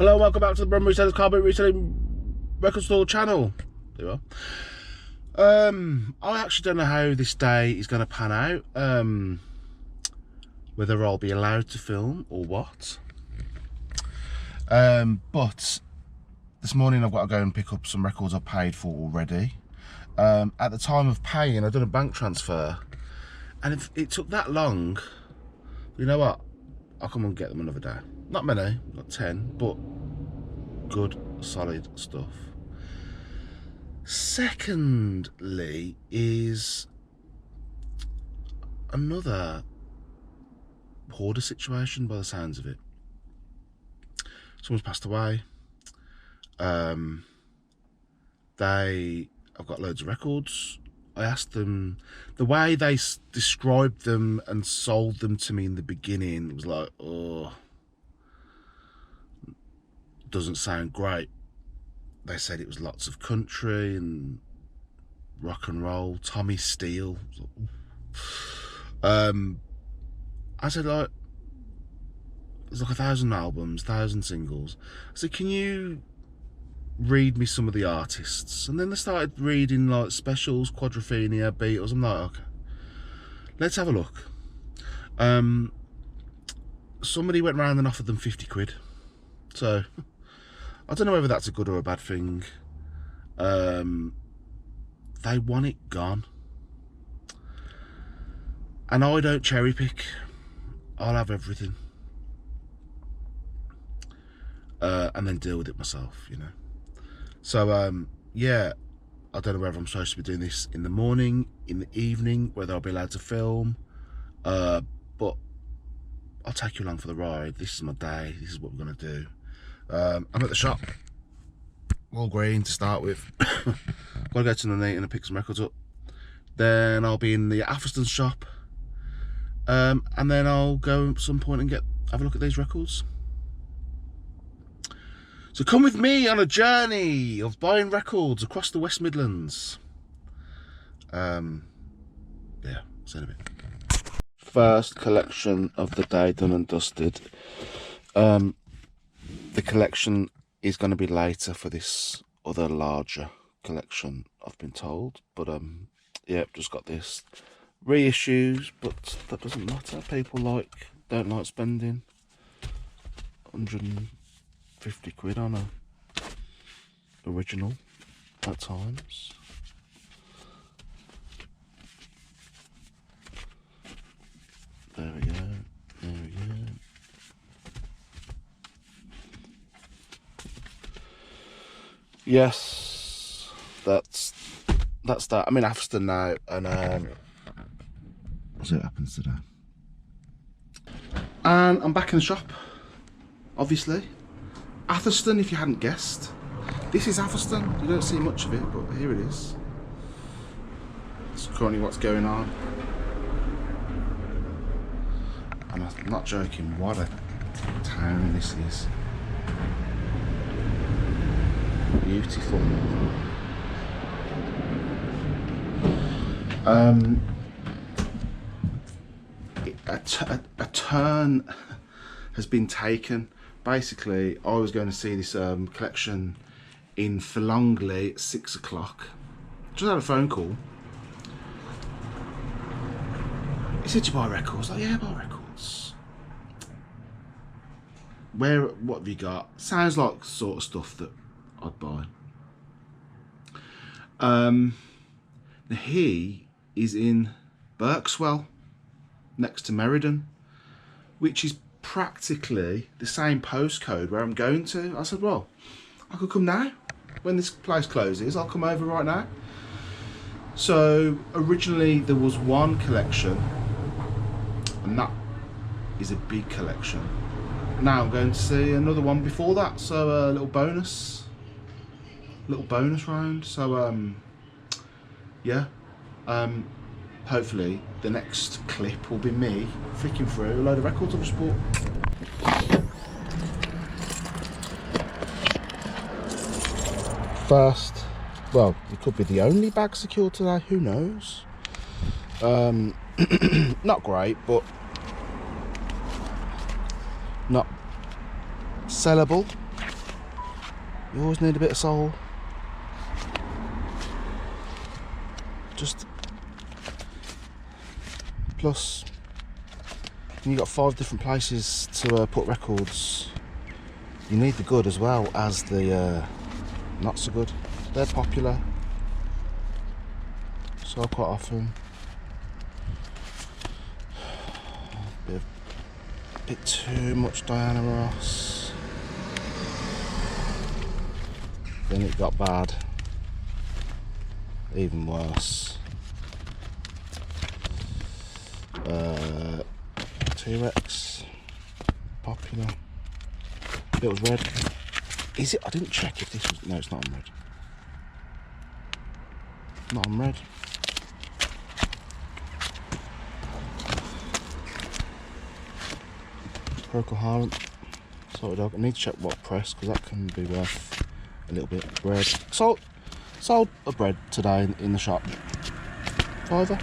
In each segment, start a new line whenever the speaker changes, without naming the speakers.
Hello, welcome back to the Brum Reseller's car boot reselling record store channel. There you are. I actually don't know how this day is going to pan out. Whether I'll be allowed to film or what. But this morning I've got to go and pick up some records I've paid for already. At the time of paying, I've done a bank transfer, and if it took that long, you know what? I'll come and get them another day. Not many, not 10, but good, solid stuff. Secondly is another hoarder situation by the sounds of it. Someone's passed away. I've got loads of records. I asked them, the way they described them and sold them to me in the beginning was like, oh, doesn't sound great. They said it was lots of country and rock and roll, Tommy Steele. I said, like, there's like 1,000 albums, 1,000 singles. I said, can you read me some of the artists? And then they started reading like Specials, Quadrophenia, Beatles. I'm like, okay, let's have a look. Somebody went round and offered them 50 quid. So I don't know whether that's a good or a bad thing. They want it gone. And I don't cherry pick. I'll have everything. And then deal with it myself, you know. So, yeah, I don't know whether I'm supposed to be doing this in the morning, in the evening, whether I'll be allowed to film. But I'll take you along for the ride. This is my day. This is what we're going to do. I'm at the shop. All green to start with. Gotta go to the Nuneaton and pick some records up. Then I'll be in the Atherstone shop. And then I'll go at some point and have a look at these records. So come with me on a journey of buying records across the West Midlands. Yeah, see you in a bit. First collection of the day done and dusted. The collection is going to be later for this other larger collection, I've been told. But yeah, just got this reissues, but that doesn't matter. People don't like spending 150 quid on a original at times. There we go. There we go. Yes, that's that. I'm in Atherstone now, and we'll see what happens today. And I'm back in the shop, obviously. Atherstone, if you hadn't guessed. This is Atherstone. You don't see much of it, but here it is. It's currently what's going on. And I'm not joking, what a town this is. Beautiful. A turn has been taken. Basically, I was going to see this collection in Philongley at 6 o'clock. Just had a phone call. He said, "You buy records?" I was like, "Yeah, I buy records." What have you got? Sounds like sort of stuff that I'd buy. He is in Berkswell, next to Meriden, which is practically the same postcode where I'm going to. I said, well, I could come now. When this place closes, I'll come over right now. So originally there was one collection, and that is a big collection. Now I'm going to see another one before that, so a little bonus round. So yeah, hopefully the next clip will be me flicking through a load of records I've just bought. First, well, it could be the only bag secured today, who knows. Not great, but not sellable. You always need a bit of soul. Just plus, you've got 5 different places to put records. You need the good as well as the not so good. They're popular, so quite often. Bit too much Diana Ross. Then it got bad. Even worse. T-Rex. Popular. It was red. Is it? I didn't check if this was... No, it's not on red. Not on red. Procol Harum. Salted dog. I need to check what press, because that can be worth a little bit. Bread. Sold a bread today in the shop. Fiver.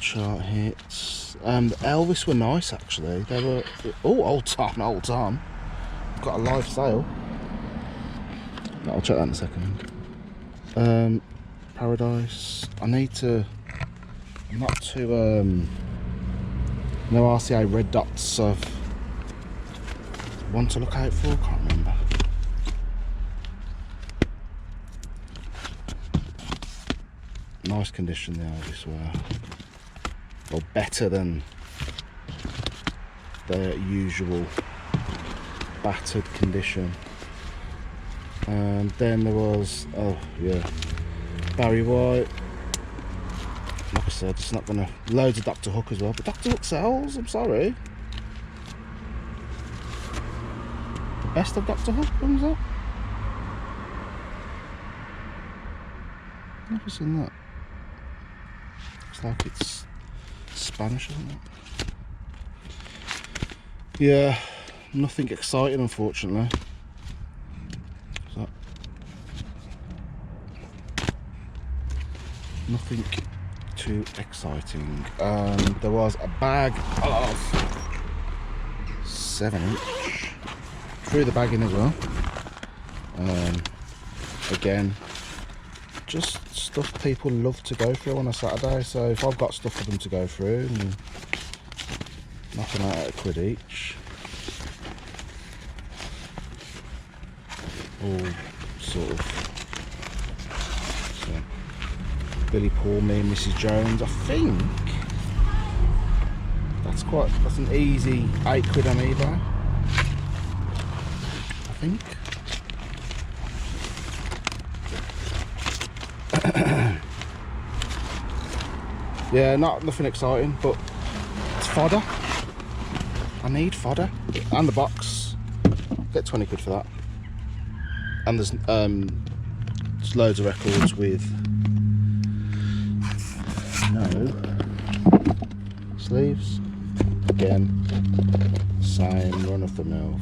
Chart hits. The Elvis were nice actually. They were old time. Got a live sale. I'll check that in a second. Paradise. I need to. I'm not too no RCA red dots of one to look out for. Can't remember. Nice condition the Elvis were. Well, better than their usual battered condition. And then there was, oh yeah, Barry White. Like I said, it's not gonna, loads of Dr. Hook as well, but Dr. Hook sells, I'm sorry. The best of Dr. Hook comes up. Never seen that. Looks like it's Spanish, isn't it? Yeah, nothing exciting unfortunately. So, nothing too exciting. There was a bag of 7-inch. Threw the bag in as well. Again, just stuff people love to go through on a Saturday. So if I've got stuff for them to go through, and knock them out at £1 each. All sort of. So, Billy Paul, me and Mrs. Jones. I think that's an easy £8 on eBay. I think. Yeah, nothing exciting, but it's fodder. I need fodder. And the box. Get £20 for that. And there's loads of records with no sleeves. Again, same run of the mill.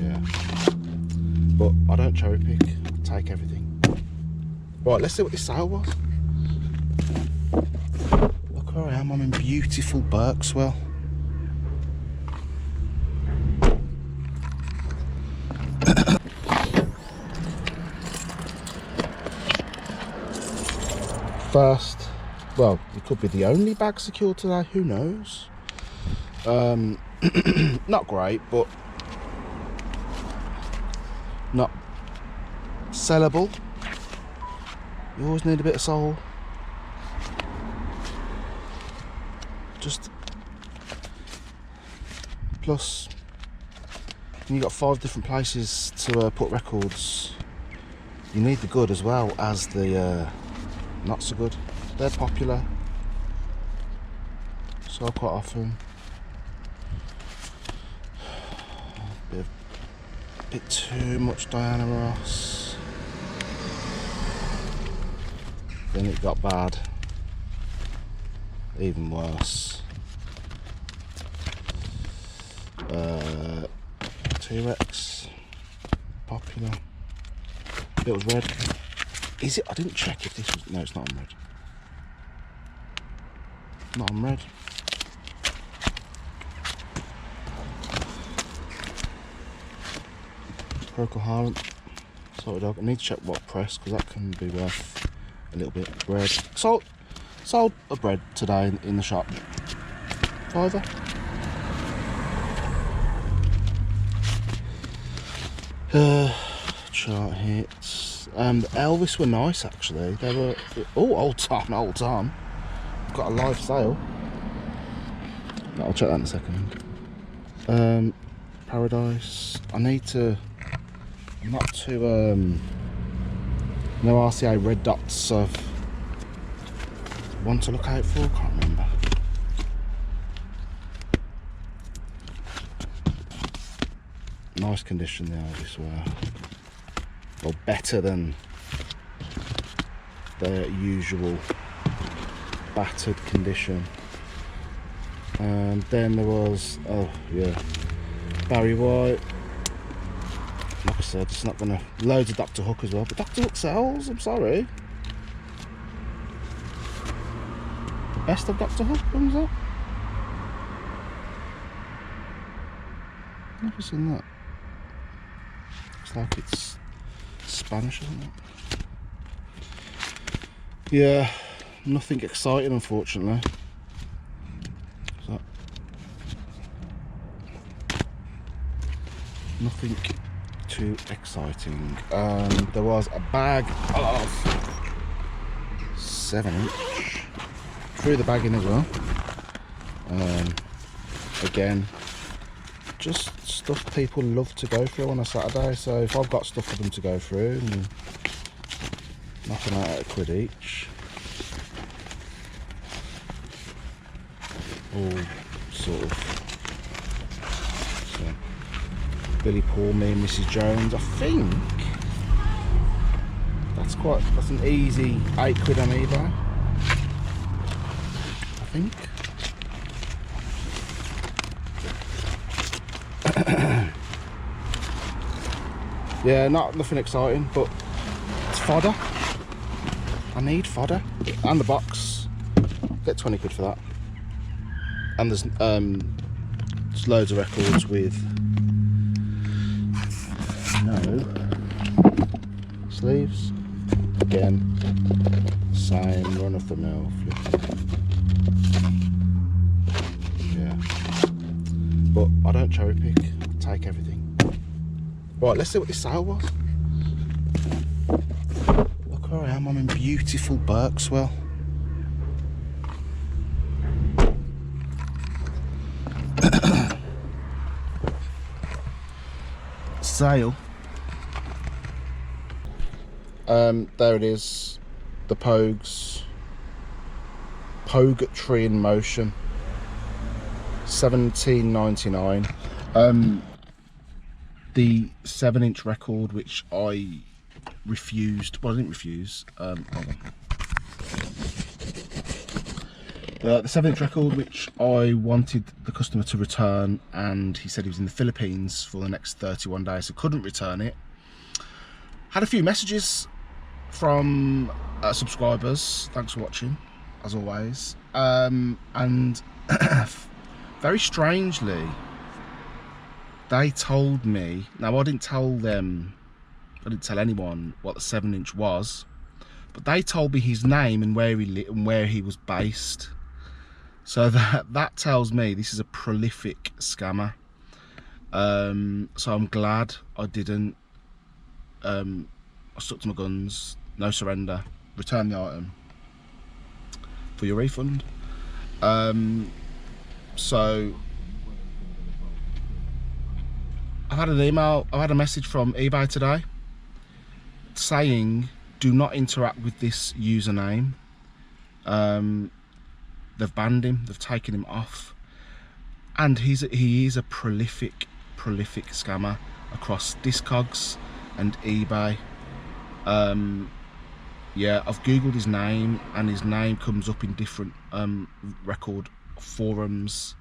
Yeah. But I don't cherry pick, I take everything. Right, let's see what this sale was. Look where I am, I'm in beautiful Berkswell. First, well, it could be the only bag secured today, who knows. Not great, but not sellable. You always need a bit of soul. Just plus, you've got 5 different places to put records. You need the good as well as the not so good. They're popular, so quite often. Bit too much Diana Ross. Then it got bad. Even worse. T-Rex. Popular. It was red. Is it? I didn't check if this was... No, it's not on red. Not on red. Procol Harum. Sorry dog, I need to check what press because that can be worth a little bit. Bread. Sold a bread today in the shop. Either. Chart hits. The Elvis were nice actually. They were old Tom. Got a live sale. I'll check that in a second. Paradise. I'm not too no RCA red dots of one to look out for, can't remember. Nice condition the Elvis were. Well, better than their usual battered condition. And then there was, oh yeah, Barry White. Like I said, it's not gonna, loads of Dr. Hook as well, but Dr. Hook sells, I'm sorry. The best of Dr. Hook comes up. Never seen that. Looks like it's Spanish, isn't it? Yeah, nothing exciting unfortunately. So, nothing too exciting. There was a bag of 7-inch. Threw the bag in as well. Again, just stuff people love to go through on a Saturday. So if I've got stuff for them to go through, and knocking out at £1 each. All sort of. So, Billy Paul, me and Mrs. Jones. I think that's an easy £8 on eBay. I think. Yeah, nothing exciting, but it's fodder. I need fodder. And the box. Get £20 for that. And there's loads of records with no sleeves. Again, same run of the mill. Yeah. But I don't cherry pick, I take everything. Right, let's see what this sale was. Look where I am, I'm in beautiful Berkswell. Sale. There it is, the Pogues. Pogue in Motion. $17.99. The 7-inch record, which I refused. Well, I didn't refuse. Hold on. The 7-inch record, which I wanted the customer to return, and he said he was in the Philippines for the next 31 days, so couldn't return it. Had a few messages from subscribers. Thanks for watching, as always. And very strangely, they told me, now I didn't tell them, I didn't tell anyone what the 7-inch was, but they told me his name and where he lived and where he was based. So that tells me this is a prolific scammer. So I'm glad I didn't. I stuck to my guns, no surrender, return the item for your refund. So I've had an email, I've had a message from eBay today saying do not interact with this username. They've banned him, they've taken him off, and he is a prolific scammer across Discogs and eBay. Yeah, I've googled his name and his name comes up in different record forums,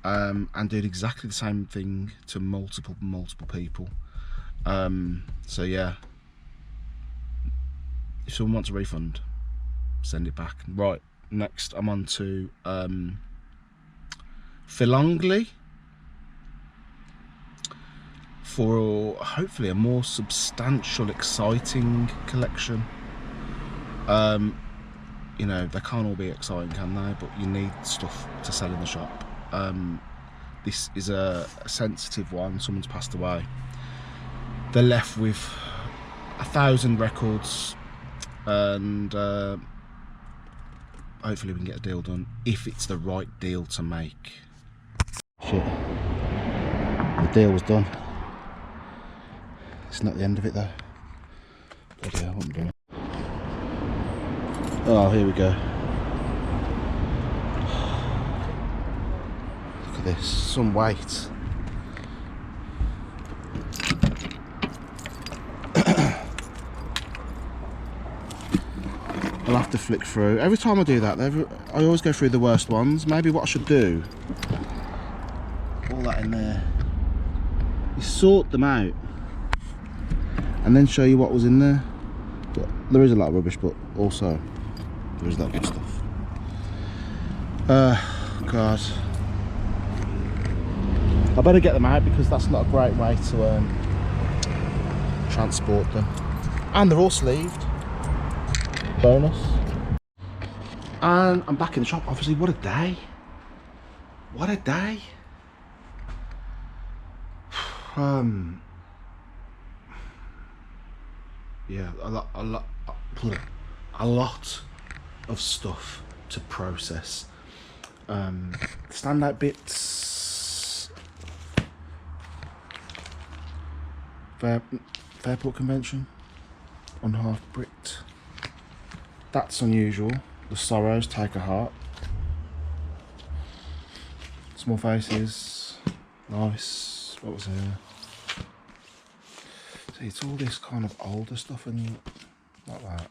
and did exactly the same thing to multiple people. So yeah, if someone wants a refund, send it back. Right, next I'm on to Philongly for hopefully a more substantial, exciting collection. You know, they can't all be exciting, can they? But you need stuff to sell in the shop. This is a sensitive one. Someone's passed away. They're left with 1,000 records, and hopefully we can get a deal done, if it's the right deal to make. Shit, the deal was done. It's not the end of it though. Bloody hell, what am I doing? Oh, here we go. Look at this, some weight. I'll have to flick through. Every time I do that, I always go through the worst ones. Maybe what I should do, all that in there, is sort them out and then show you what was in there. But there is a lot of rubbish, but also there is that good stuff. God, I better get them out because that's not a great way to transport them. And they're all sleeved. Bonus. And I'm back in the shop. Obviously, what a day. What a day. Yeah, a lot of stuff to process. Standout bits. Fairport Convention on half bricked. That's unusual. The Sorrows Take a Heart. Small Faces. Nice. What was here? See, it's all this kind of older stuff and like that.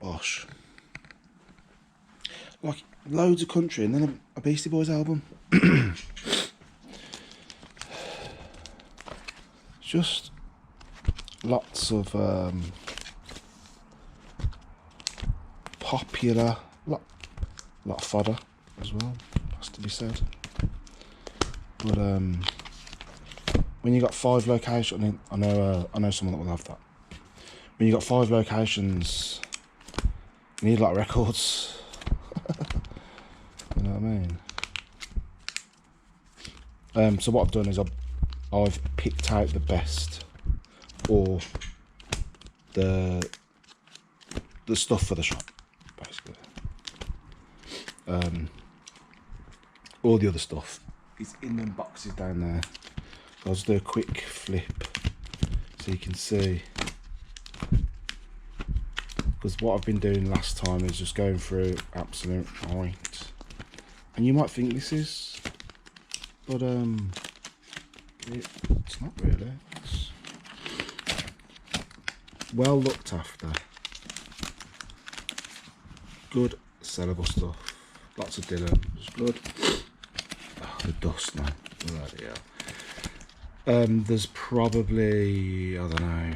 Bosh. Like loads of country and then a Beastie Boys album. Just lots of popular, lot of fodder as well, has to be said. But when you got 5 locations, I know someone that will have that. When you got 5 locations, you need a lot of records. You know what I mean? So what I've done is I've picked out the best, or the stuff for the shop, basically. All the other stuff is in them boxes down there. So I'll just do a quick flip so you can see. Because what I've been doing last time is just going through absolute right. And you might think this is, but it's not really. It's well looked after. Good sellable stuff. Lots of Dylan. It's good. Oh, the dust now. Bloody hell. There's probably, I don't know,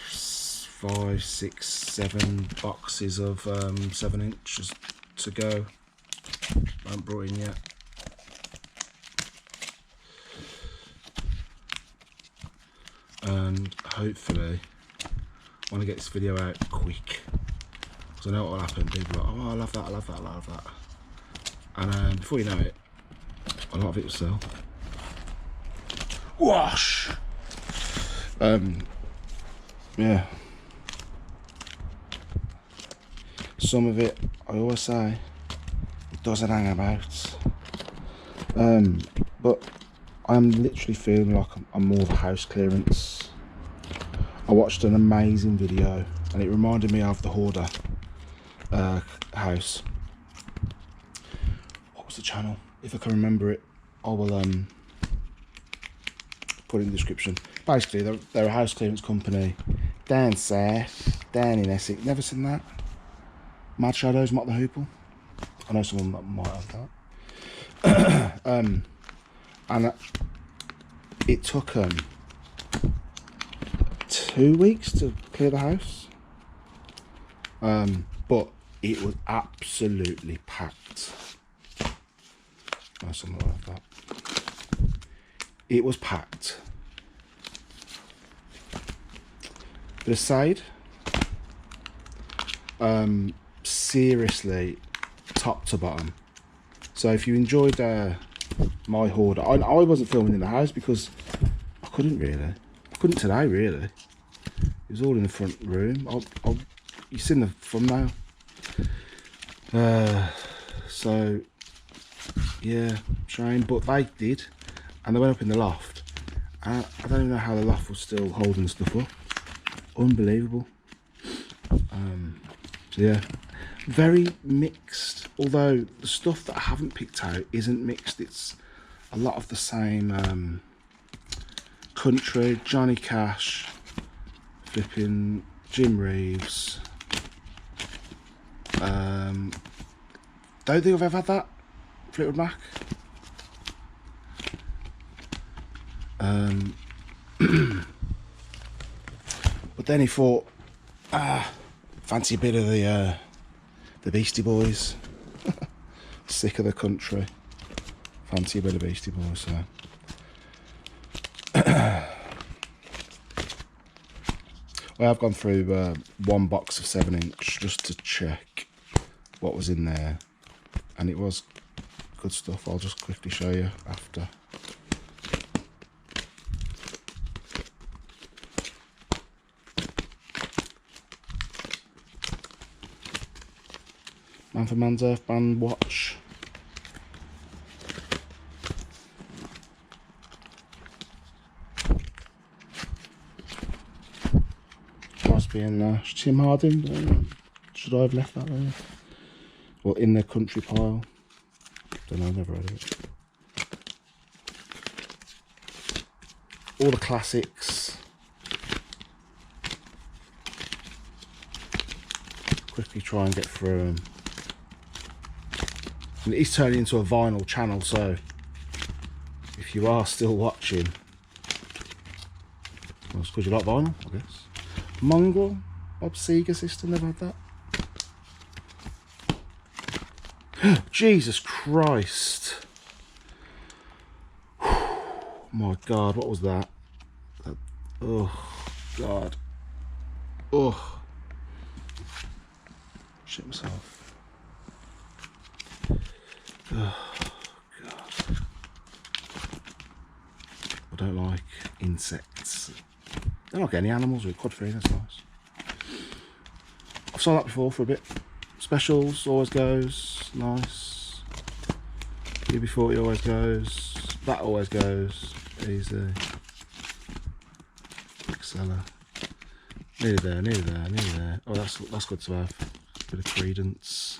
5, 6, 7 boxes of 7 inches to go. I haven't brought in yet. And hopefully I want to get this video out quick, because I know what will happen. People are like, oh, I love that, I love that, I love that. And before you know it, a lot of it will sell. Wash! Yeah. Some of it, I always say, it doesn't hang about. But I'm literally feeling like I'm more of a house clearance. I watched an amazing video and it reminded me of the Hoarder house. What was the channel? If I can remember it, I will put it in the description. Basically, they're a house clearance company down south, down in Essex. Never seen that? Mad Shadows, Mock the Hoople. I know someone that might have that. And it took 2 weeks to clear the house. But it was absolutely packed. Oh, something like that. It was packed. Bit of side. Seriously, top to bottom. So if you enjoyed my hoard, I wasn't filming in the house because I couldn't really. I couldn't today really. It was all in the front room. You've seen the thumbnail. So yeah, shame, but they did, and they went up in the loft. I don't even know how the loft was still holding stuff up. Unbelievable. So yeah, very mixed, although the stuff that I haven't picked out isn't mixed. It's a lot of the same country. Johnny Cash, flipping Jim Reeves. Don't think I've ever had that. Fleetwood Mac. But then he thought, fancy a bit of the Beastie Boys. Sick of the country. Fancy a bit of Beastie Boys. So. Well, I've gone through one box of 7-inch just to check what was in there, and it was good stuff. I'll just quickly show you after. Man for Man's Earth Band watch. Must be in Tim Harding. Should I have left that there? Well, in the country pile. Don't know, never heard of it. All the classics. Quickly try and get through them. And it is turning into a vinyl channel, so if you are still watching, well, it's because you like vinyl, I guess. Mongrel, Bob Seger system, never had that. Jesus Christ. My God, what was that? Oh, God. Oh. Shit myself. Oh, God. I don't like insects. I don't like any animals with quad free, that's nice. I've sold that before for a bit. Specials always goes, nice. UB40 always goes. That always goes, easy. Reseller. Nearly there, nearly there, nearly there. Oh, that's good to have. Bit of credence.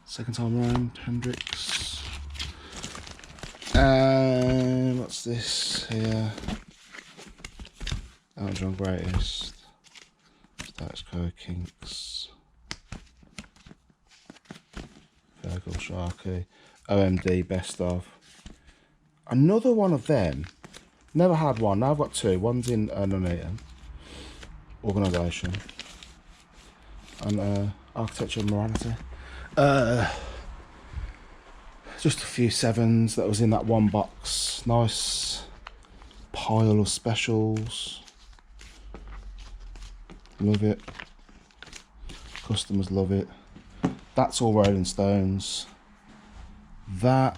Second time round, Hendrix. What's this here? Elton John Greatest. Status Quo Kinks. Virgil Sharkey. OMD Best Of. Another one of them. Never had one. Now I've got two. One's in Nuneaton organisation. And Architecture and Morality. Just a few 7s that was in that one box. Nice pile of specials. Love it. Customers love it. That's all Rolling Stones. That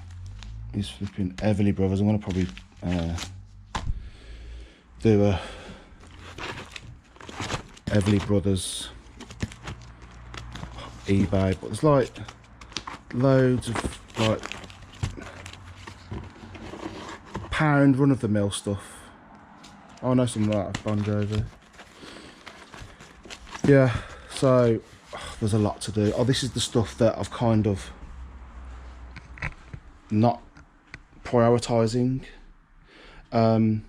is flipping Everly Brothers. I'm going to probably do a Everly Brothers eBay, but there's like loads of like pound run-of-the-mill stuff. I know something like that, Bon Jovi. Yeah, so there's a lot to do. Oh, this is the stuff that I've kind of not prioritising. But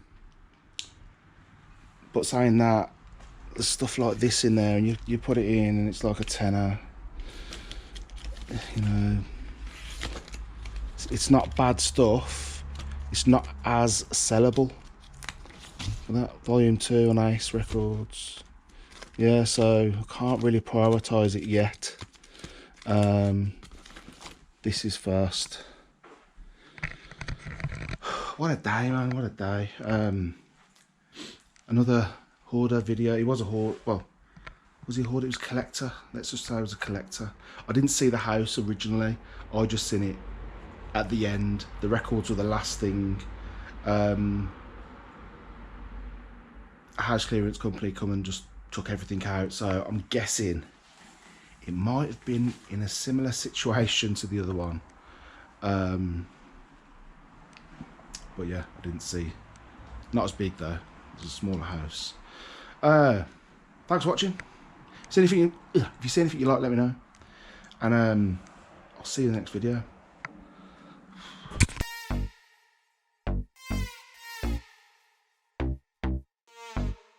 saying that, there's stuff like this in there, and you put it in and it's like a tenner. You know, it's not bad stuff. It's not as sellable. That Volume 2 on Ace Records. yeah, so I can't really prioritise it yet. This is first. What a day, man, what a day. Another hoarder video. It was a hoard, well, was he a hoarder? It was a collector. Let's just say it was a collector. I didn't see the house originally. I just seen it at the end. The records were the last thing. A house clearance company come and just took everything out. So I'm guessing it might have been in a similar situation to the other one. But yeah, I didn't see. Not as big though. It's a smaller house. Thanks for watching. If you see anything you like, let me know. And I'll see you in the next video.